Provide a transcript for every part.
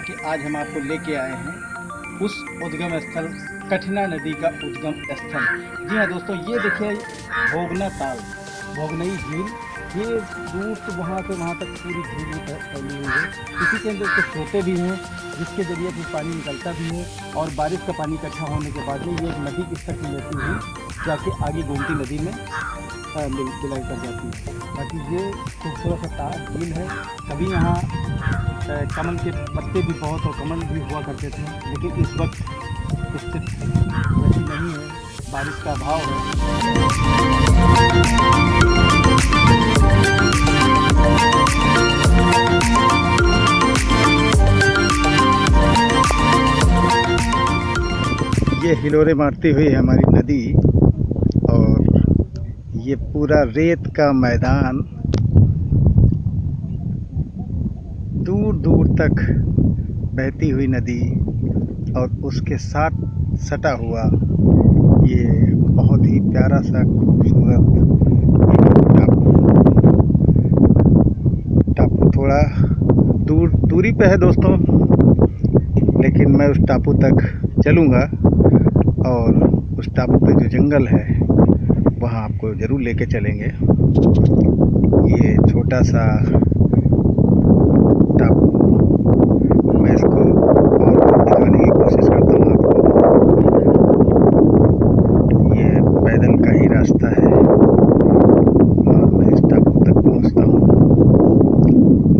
कि आज हम आपको लेके आए हैं उस उद्गम स्थल कठिना नदी का उद्गम स्थल। जी हाँ दोस्तों, ये देखिए भोगना ताल, भोगनई झील। ये दूर से वहाँ से वहाँ तक पूरी झील में फैली हुई है। इसी के अंदर कुछ सोते भी हैं जिसके जरिए फिर पानी निकलता भी है, और बारिश का पानी इकट्ठा होने के बाद में ये एक नदी की शक्ल लेती हुई जाके आगे गोमती नदी में विलय कर जाती है। बाकी ये खूबसूरत सा ताल झील है। कभी यहाँ कमल के पत्ते भी बहुत और कमल भी हुआ करते थे, लेकिन इस वक्त स्थिति वैसी नहीं है, बारिश का अभाव है। ये हिलोरे मारती हुई हमारी नदी, और ये पूरा रेत का मैदान दूर दूर तक बहती हुई नदी, और उसके साथ सटा हुआ ये बहुत ही प्यारा सा खूबसूरत टापू। थोड़ा दूरी पे है दोस्तों, लेकिन मैं उस टापू तक चलूँगा और उस टापू पे जो जंगल है वहाँ आपको ज़रूर लेके चलेंगे। ये छोटा सा टापू, मैं इसको और दिखाने की कोशिश करता हूँ आपको। ये पैदल का ही रास्ता है और मैं इस टापू तक पहुँचता हूँ,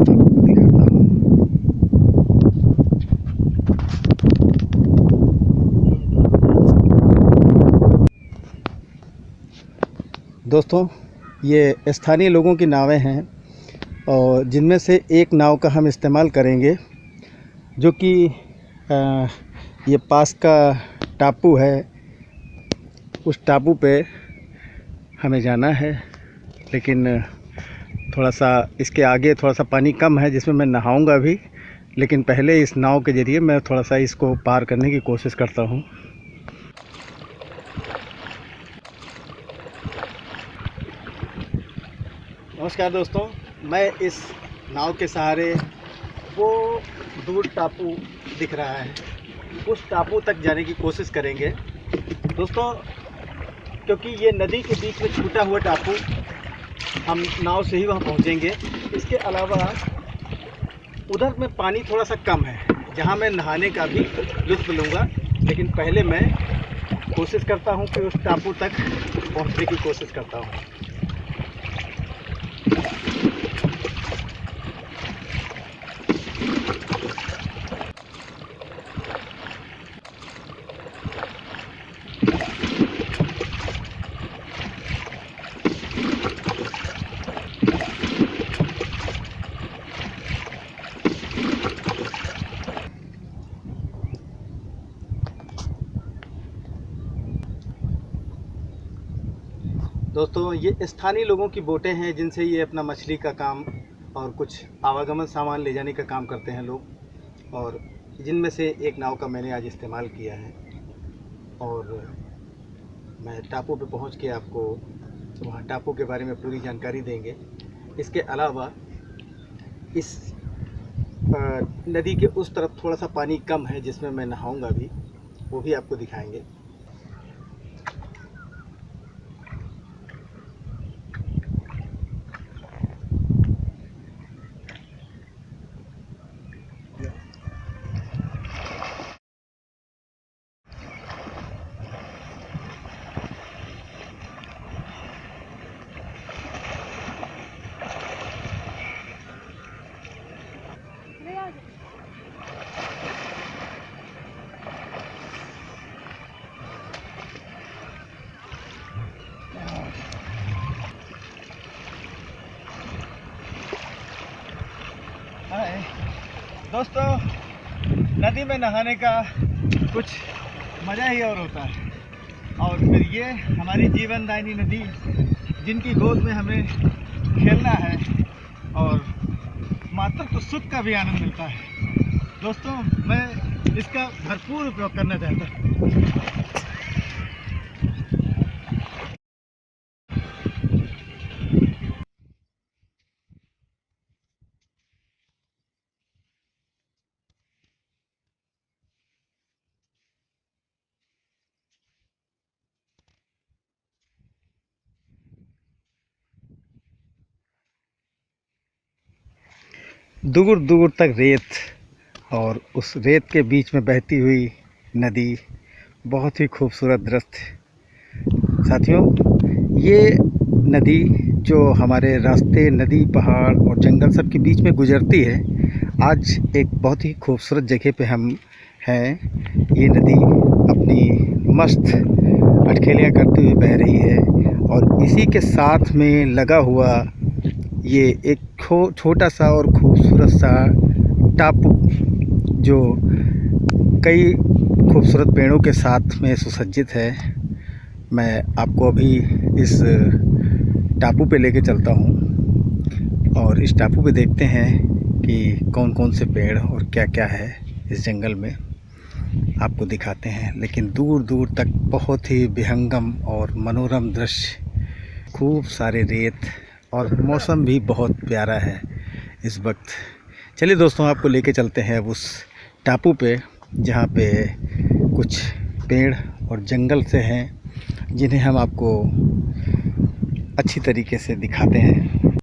आपको दिखाता हूँ। दोस्तों, ये स्थानीय लोगों की नावें हैं, और जिनमें से एक नाव का हम इस्तेमाल करेंगे, जो कि ये पास का टापू है। उस टापू पे हमें जाना है, लेकिन थोड़ा सा इसके आगे थोड़ा सा पानी कम है जिसमें मैं नहाऊंगा भी, लेकिन पहले इस नाव के ज़रिए मैं थोड़ा सा इसको पार करने की कोशिश करता हूँ। नमस्कार दोस्तों, मैं इस नाव के सहारे वो दूर टापू दिख रहा है, उस टापू तक जाने की कोशिश करेंगे दोस्तों, क्योंकि ये नदी के बीच में छूटा हुआ टापू, हम नाव से ही वहाँ पहुँचेंगे। इसके अलावा उधर में पानी थोड़ा सा कम है, जहाँ मैं नहाने का भी लुत्फ़ लूँगा, लेकिन पहले मैं कोशिश करता हूँ कि उस टापू तक पहुँचने की कोशिश करता हूँ। दोस्तों, ये स्थानीय लोगों की बोटें हैं जिनसे ये अपना मछली का काम और कुछ आवागमन सामान ले जाने का काम करते हैं लोग, और जिनमें से एक नाव का मैंने आज इस्तेमाल किया है। और मैं टापू पे पहुंच के आपको वहाँ टापू के बारे में पूरी जानकारी देंगे। इसके अलावा इस नदी के उस तरफ थोड़ा सा पानी कम है जिसमें मैं नहाऊंगा भी, वो भी आपको दिखाएंगे। दोस्तों, नदी में नहाने का कुछ मज़ा ही और होता है, और फिर ये हमारी जीवनदायिनी नदी, जिनकी गोद में हमें खेलना है और मातृत्व सुख का भी आनंद मिलता है। दोस्तों, मैं इसका भरपूर उपयोग करना चाहता हूँ। दूर दूर तक रेत और उस रेत के बीच में बहती हुई नदी, बहुत ही खूबसूरत दृश्य। साथियों, ये नदी जो हमारे रास्ते, नदी, पहाड़ और जंगल सब के बीच में गुजरती है, आज एक बहुत ही खूबसूरत जगह पे हम हैं। ये नदी अपनी मस्त अटखेलियाँ करते हुए बह रही है और इसी के साथ में लगा हुआ ये एक छोटा सा और खूबसूरत सा टापू, जो कई खूबसूरत पेड़ों के साथ में सुसज्जित है। मैं आपको अभी इस टापू पे लेके चलता हूँ और इस टापू पे देखते हैं कि कौन कौन से पेड़ और क्या क्या है इस जंगल में, आपको दिखाते हैं। लेकिन दूर दूर तक बहुत ही विहंगम और मनोरम दृश्य, खूब सारे रेत और मौसम भी बहुत प्यारा है इस वक्त। चलिए दोस्तों, आपको लेके चलते हैं अब उस टापू पे, जहाँ पे कुछ पेड़ और जंगल से हैं, जिन्हें हम आपको अच्छी तरीके से दिखाते हैं।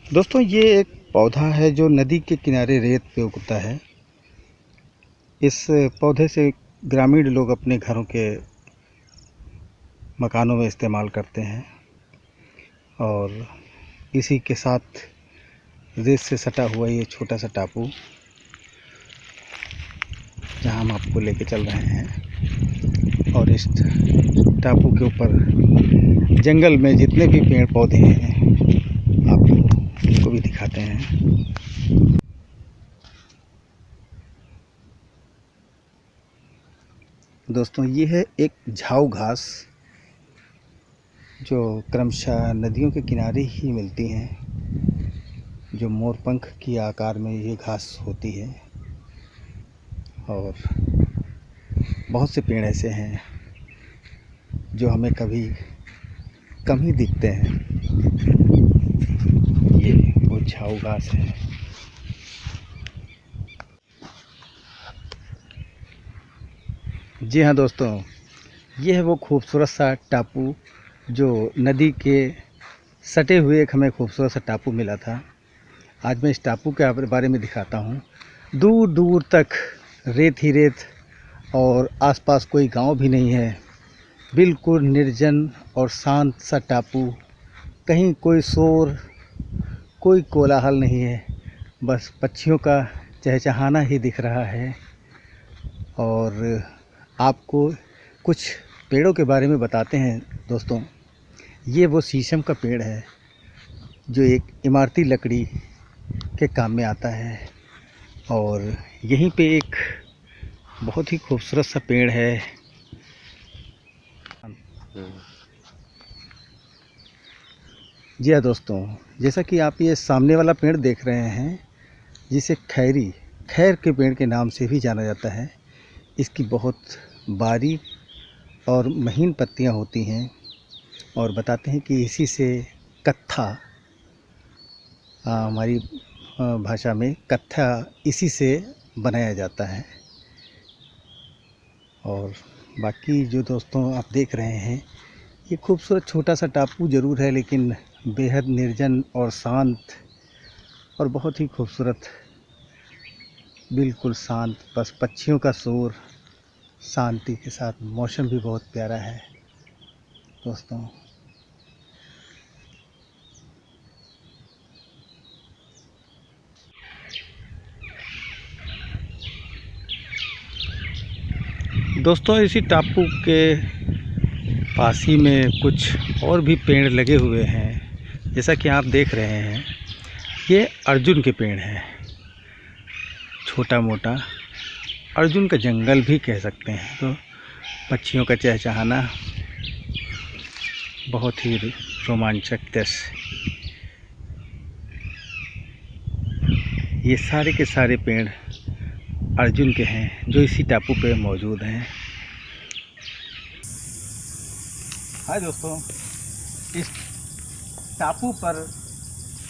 दोस्तों, ये एक पौधा है जो नदी के किनारे रेत पे उगता है। इस पौधे से ग्रामीण लोग अपने घरों के मकानों में इस्तेमाल करते हैं और इसी के साथ रेत से सटा हुआ ये छोटा सा टापू, जहां हम आपको लेके चल रहे हैं। और इस टापू के ऊपर जंगल में जितने भी पेड़ पौधे हैं, आपको उनको भी दिखाते हैं। दोस्तों, ये है एक झाऊ घास, जो क्रमशः नदियों के किनारे ही मिलती हैं, जो मोरपंख की आकार में ये घास होती है। और बहुत से पेड़ ऐसे हैं जो हमें कभी कम ही दिखते हैं। ये वो झाऊ घास है। जी हाँ दोस्तों, ये है वो खूबसूरत सा टापू, जो नदी के सटे हुए एक हमें खूबसूरत सा टापू मिला था। आज मैं इस टापू के बारे में दिखाता हूँ। दूर दूर तक रेत ही रेत और आसपास कोई गांव भी नहीं है। बिल्कुल निर्जन और शांत सा टापू, कहीं कोई शोर, कोई कोलाहल नहीं है, बस पक्षियों का चहचहाना ही दिख रहा है। और आपको कुछ पेड़ों के बारे में बताते हैं दोस्तों। ये वो शीशम का पेड़ है जो एक इमारती लकड़ी के काम में आता है। और यहीं पे एक बहुत ही खूबसूरत सा पेड़ है। जी हाँ दोस्तों, जैसा कि आप ये सामने वाला पेड़ देख रहे हैं, जिसे खैर के पेड़ के नाम से भी जाना जाता है। इसकी बहुत बारीक और महीन पत्तियां होती हैं और बताते हैं कि इसी से कत्था, हमारी भाषा में कत्था इसी से बनाया जाता है। और बाकी जो दोस्तों आप देख रहे हैं, ये खूबसूरत छोटा सा टापू ज़रूर है, लेकिन बेहद निर्जन और शांत और बहुत ही खूबसूरत, बिल्कुल शांत, बस पक्षियों का शोर, शांति के साथ मौसम भी बहुत प्यारा है दोस्तों। दोस्तों, इसी टापू के पास ही में कुछ और भी पेड़ लगे हुए हैं। जैसा कि आप देख रहे हैं, ये अर्जुन के पेड़ हैं। छोटा मोटा अर्जुन का जंगल भी कह सकते हैं। तो पक्षियों का चहचहाना, बहुत ही रोमांचक दृश्य। ये सारे के सारे पेड़ अर्जुन के हैं, जो इसी टापू पे मौजूद हैं। हाय दोस्तों, इस टापू पर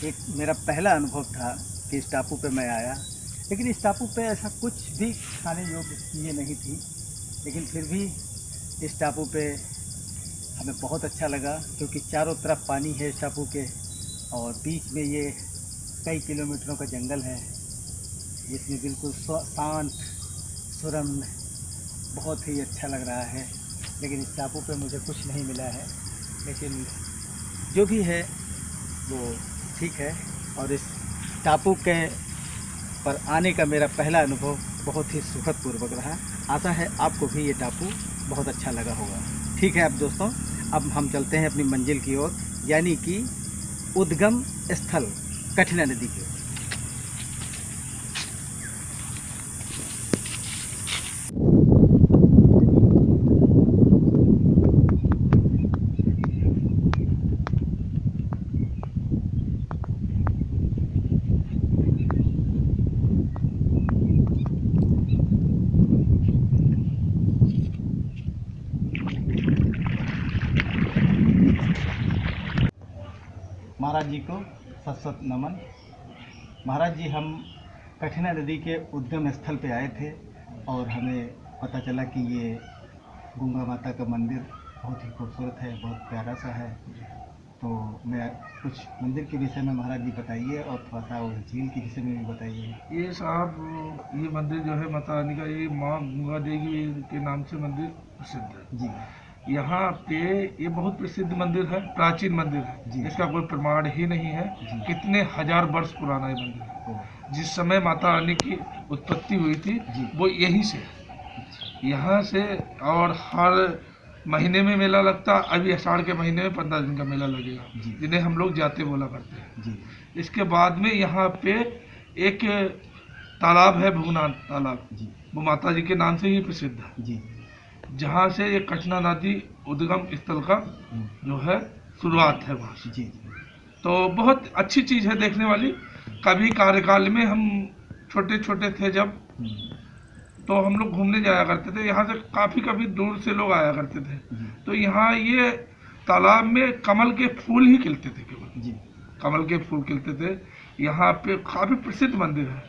एक मेरा पहला अनुभव था कि इस टापू पे मैं आया। लेकिन इस टापू पे ऐसा कुछ भी खाने योग्य चीज़ें नहीं थी, लेकिन फिर भी इस टापू पे हमें बहुत अच्छा लगा, क्योंकि चारों तरफ पानी है इस टापू के, और बीच में ये कई किलोमीटरों का जंगल है, जिसमें बिल्कुल शांत सुरम्य बहुत ही अच्छा लग रहा है। लेकिन इस टापू पे मुझे कुछ नहीं मिला है, लेकिन जो भी है वो ठीक है। और इस टापू के पर आने का मेरा पहला अनुभव बहुत ही सुखद पूर्वक रहा। आशा है आपको भी ये टापू बहुत अच्छा लगा होगा। ठीक है अब दोस्तों, अब हम चलते हैं अपनी मंजिल की ओर, यानी कि उद्गम स्थल कठिना नदी की ओर। महाराज जी को सत सत नमन। महाराज जी, हम कठिना नदी के उद्गम स्थल पे आए थे और हमें पता चला कि ये गंगा माता का मंदिर बहुत ही खूबसूरत है, बहुत प्यारा सा है। तो मैं कुछ मंदिर के विषय में महाराज जी बताइए, और थोड़ा सा झील के विषय में भी बताइए। ये साहब, ये मंदिर जो है माता रानी का, ये माँ गंगा देवी के नाम से मंदिर प्रसिद्ध है जी। यहाँ पे। ये बहुत प्रसिद्ध मंदिर है, प्राचीन मंदिर जी। है, इसका कोई प्रमाण ही नहीं है। जी। कितने हजार वर्ष पुराना ये मंदिर है। जिस समय माता रानी की उत्पत्ति हुई थी वो यहीं से, यहाँ से। और हर महीने में मेला लगता, अभी आषाढ़ के महीने में 15 दिन का मेला लगेगा, जिन्हें हम लोग जाते बोला करते हैं जी। इसके बाद में यहाँ पे एक तालाब है, भुगनान तालाब, वो माता जी के नाम से ही प्रसिद्ध है जी। जहाँ से ये कठिना नदी उद्गम स्थल का जो है शुरुआत है वहाँ से। जी। तो बहुत अच्छी चीज़ है देखने वाली। कभी कार्यकाल में हम छोटे छोटे थे जब, तो हम लोग घूमने जाया करते थे, यहाँ से काफ़ी कभी दूर से लोग आया करते थे। तो यहाँ ये तालाब में कमल के फूल ही खिलते थे, केवल कमल के फूल खिलते थे। यहाँ पे काफ़ी प्रसिद्ध मंदिर है,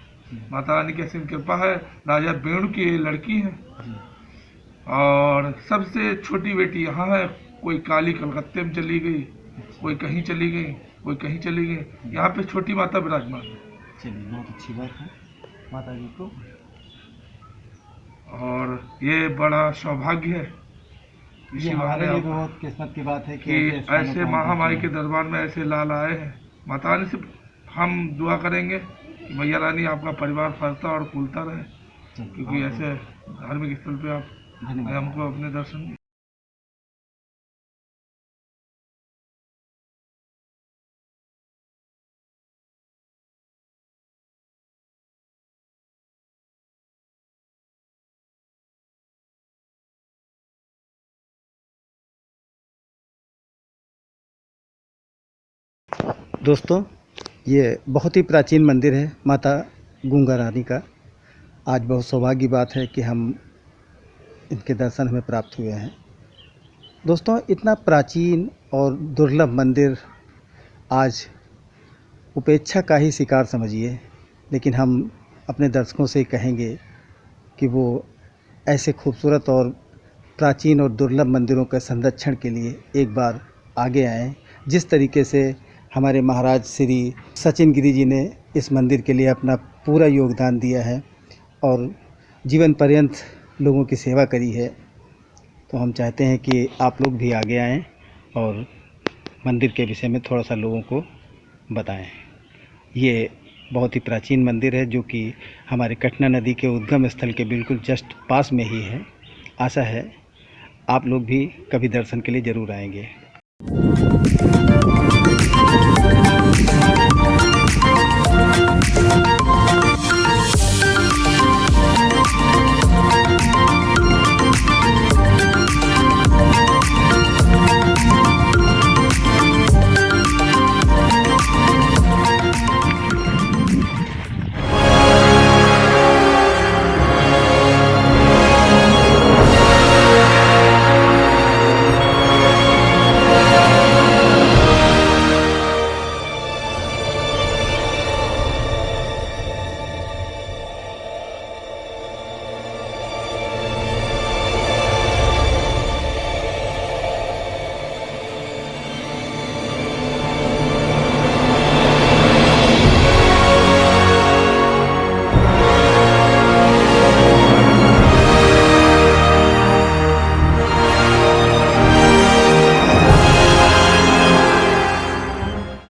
माता रानी की असीम कृपा है। राजा बेणु की लड़की है और सबसे छोटी बेटी यहाँ है। कोई काली कलकत्ते में चली गई, कोई कहीं चली गई, कोई कहीं चली गई। यहाँ पे छोटी माता विराजमान है। चलिए, बहुत अच्छी बात है माता जी को। और ये बड़ा सौभाग्य है, इसी हमारे लिए बहुत किस्मत की बात है कि ऐसे महामाई के दरबार में ऐसे लाल आए हैं। माता रानी से हम दुआ करेंगे कि मैया रानी आपका परिवार फलता और फूलता रहे, क्योंकि ऐसे धार्मिक स्थल पे आप हमको अपने दर्शन। दोस्तों, ये बहुत ही प्राचीन मंदिर है माता गंगा रानी का। आज बहुत सौभाग्य की बात है कि हम इनके दर्शन हमें प्राप्त हुए हैं। दोस्तों, इतना प्राचीन और दुर्लभ मंदिर आज उपेक्षा का ही शिकार समझिए, लेकिन हम अपने दर्शकों से कहेंगे कि वो ऐसे खूबसूरत और प्राचीन और दुर्लभ मंदिरों के संरक्षण के लिए एक बार आगे आएँ। जिस तरीके से हमारे महाराज श्री सचिन गिरी जी ने इस मंदिर के लिए अपना पूरा योगदान दिया है और जीवन पर्यंत लोगों की सेवा करी है, तो हम चाहते हैं कि आप लोग भी आगे आएं और मंदिर के विषय में थोड़ा सा लोगों को बताएं। ये बहुत ही प्राचीन मंदिर है जो कि हमारे कठिना नदी के उद्गम स्थल के बिल्कुल जस्ट पास में ही है। आशा है आप लोग भी कभी दर्शन के लिए ज़रूर आएंगे।